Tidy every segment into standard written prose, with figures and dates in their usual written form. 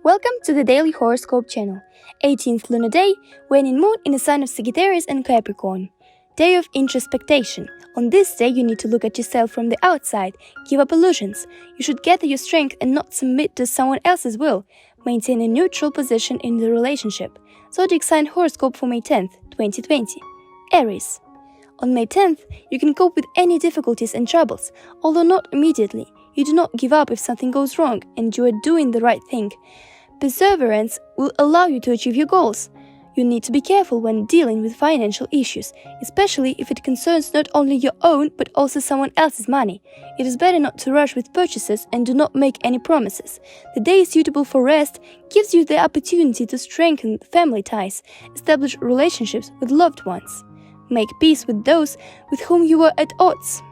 Welcome to the Daily Horoscope channel. 18th lunar day, waning moon in the sign of Sagittarius and Capricorn. Day of introspection. On this day, you need to look at yourself from the outside, give up illusions. You should gather your strength and not submit to someone else's will. Maintain a neutral position in the relationship. Zodiac sign horoscope for May 10th, 2020. Aries. On May 10th, you can cope with any difficulties and troubles, although not immediately. You do not give up if something goes wrong, and you are doing the right thing. Perseverance will allow you to achieve your goals. You need to be careful when dealing with financial issues, especially if it concerns not only your own but also someone else's money. It is better not to rush with purchases and do not make any promises. The day is suitable for rest, gives you the opportunity to strengthen family ties, establish relationships with loved ones. Make peace with those with whom you are at odds.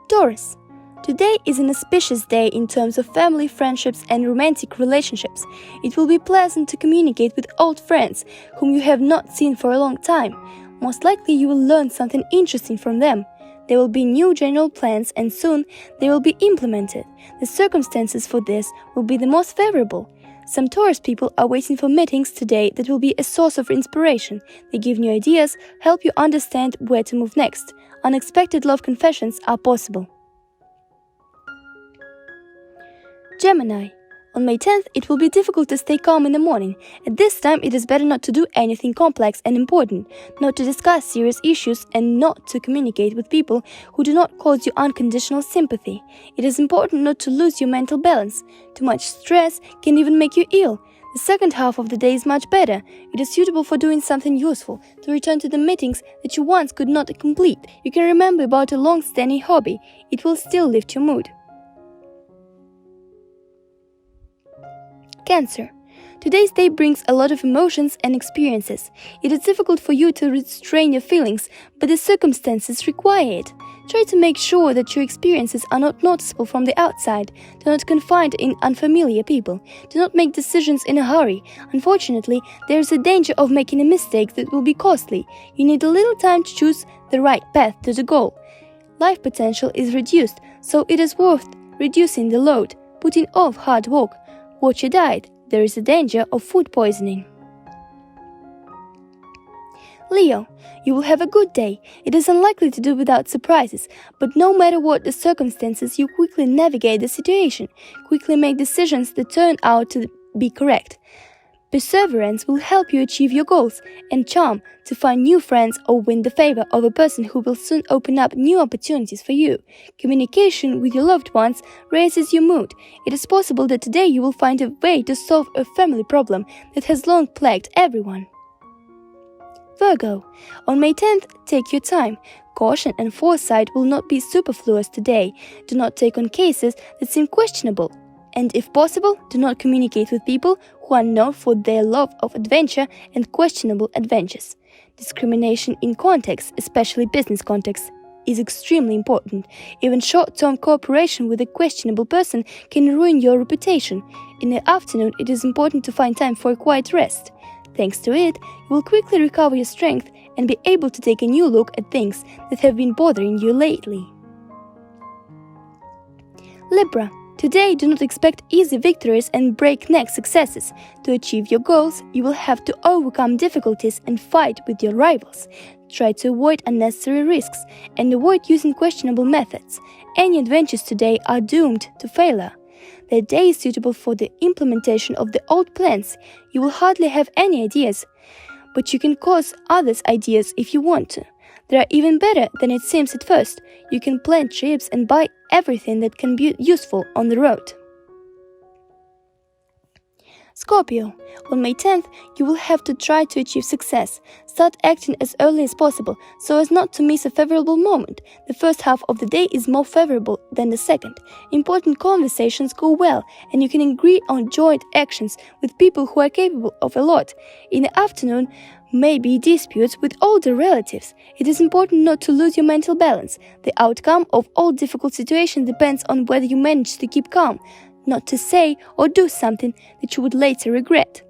Taurus. Today is an auspicious day in terms of family, friendships and romantic relationships. It will be pleasant to communicate with old friends whom you have not seen for a long time. Most likely you will learn something interesting from them. There will be new general plans and soon they will be implemented. The circumstances for this will be the most favorable. Some Taurus people are waiting for meetings today that will be a source of inspiration. They give new ideas, help you understand where to move next. Unexpected love confessions are possible. Gemini. On May 10th, it will be difficult to stay calm in the morning. At this time, it is better not to do anything complex and important, not to discuss serious issues, and not to communicate with people who do not cause you unconditional sympathy. It is important not to lose your mental balance. Too much stress can even make you ill. The second half of the day is much better. It is suitable for doing something useful, to return to the meetings that you once could not complete. You can remember about a long-standing hobby. It will still lift your mood. Cancer. Today's day brings a lot of emotions and experiences. It is difficult for you to restrain your feelings, but the circumstances require it. Try to make sure that your experiences are not noticeable from the outside. Do not confide in unfamiliar people. Do not make decisions in a hurry. Unfortunately, there is a danger of making a mistake that will be costly. You need a little time to choose the right path to the goal. Life potential is reduced, so it is worth reducing the load, putting off hard work. Watch your diet. There is a danger of food poisoning. Leo, you will have a good day. It is unlikely to do without surprises, but no matter what the circumstances, you quickly navigate the situation, quickly make decisions that turn out to be correct. Perseverance will help you achieve your goals, and charm to find new friends or win the favor of a person who will soon open up new opportunities for you. Communication with your loved ones raises your mood. It is possible that today you will find a way to solve a family problem that has long plagued everyone. Virgo. On May 10th, take your time. Caution and foresight will not be superfluous today. Do not take on cases that seem questionable. And if possible, do not communicate with people who are known for their love of adventure and questionable adventures. Discrimination in context, especially business context, is extremely important. Even short-term cooperation with a questionable person can ruin your reputation. In the afternoon, it is important to find time for a quiet rest. Thanks to it, you will quickly recover your strength and be able to take a new look at things that have been bothering you lately. Libra. Today, do not expect easy victories and breakneck successes. To achieve your goals, you will have to overcome difficulties and fight with your rivals. Try to avoid unnecessary risks and avoid using questionable methods. Any adventures today are doomed to failure. The day is suitable for the implementation of the old plans. You will hardly have any ideas, but you can cause others ideas if you want to. They are even better than it seems at first. You can plan trips and buy everything that can be useful on the road. Scorpio. On May 10th, you will have to try to achieve success. Start acting as early as possible so as not to miss a favorable moment. The first half of the day is more favorable than the second. Important conversations go well, and you can agree on joint actions with people who are capable of a lot. In the afternoon, maybe disputes with older relatives. It is important not to lose your mental balance. The outcome of all difficult situations depends on whether you manage to keep calm, not to say or do something that you would later regret.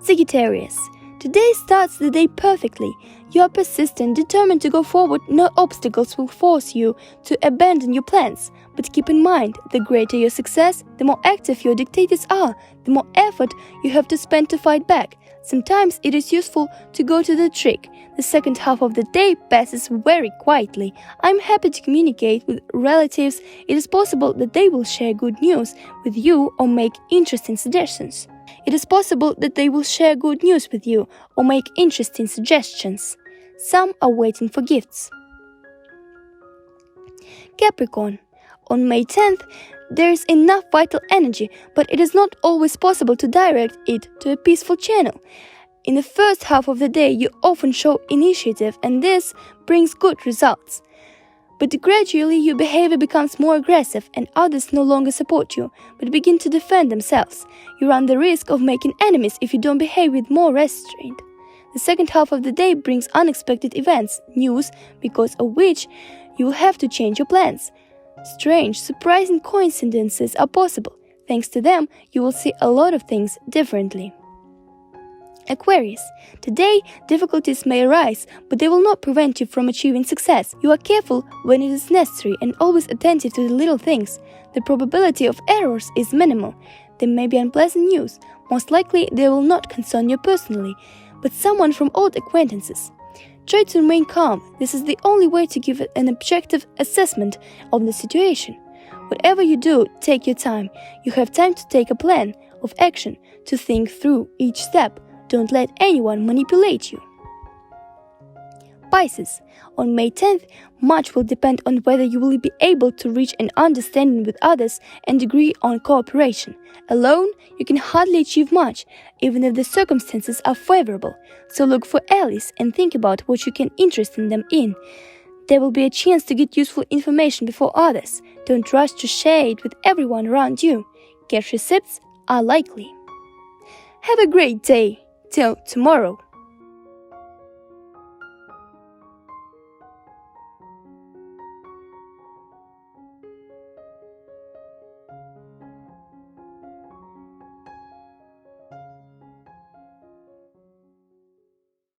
Sagittarius. Today starts the day perfectly. You are persistent, determined to go forward. No obstacles will force you to abandon your plans. But keep in mind, the greater your success, the more active your dictators are, the more effort you have to spend to fight back. Sometimes it is useful to go to the trick. The second half of the day passes very quietly. I'm happy to communicate with relatives. It is possible that they will share good news with you or make interesting suggestions. Some are waiting for gifts. Capricorn. On May 10th, there is enough vital energy, but it is not always possible to direct it to a peaceful channel. In the first half of the day, you often show initiative, and this brings good results. But gradually, your behavior becomes more aggressive, and others no longer support you, but begin to defend themselves. You run the risk of making enemies if you don't behave with more restraint. The second half of the day brings unexpected events, news because of which you will have to change your plans. Strange, surprising coincidences are possible. Thanks to them, you will see a lot of things differently. Aquarius. Today, difficulties may arise, but they will not prevent you from achieving success. You are careful when it is necessary and always attentive to the little things. The probability of errors is minimal. There may be unpleasant news. Most likely, they will not concern you personally, but someone from old acquaintances. Try to remain calm. This is the only way to give an objective assessment of the situation. Whatever you do, take your time. You have time to take a plan of action, to think through each step. Don't let anyone manipulate you. Pisces. On May 10th, much will depend on whether you will be able to reach an understanding with others and agree on cooperation. Alone, you can hardly achieve much, even if the circumstances are favorable. So look for allies and think about what you can interest them in. There will be a chance to get useful information before others. Don't rush to share it with everyone around you. Cash receipts are likely. Have a great day. Till tomorrow.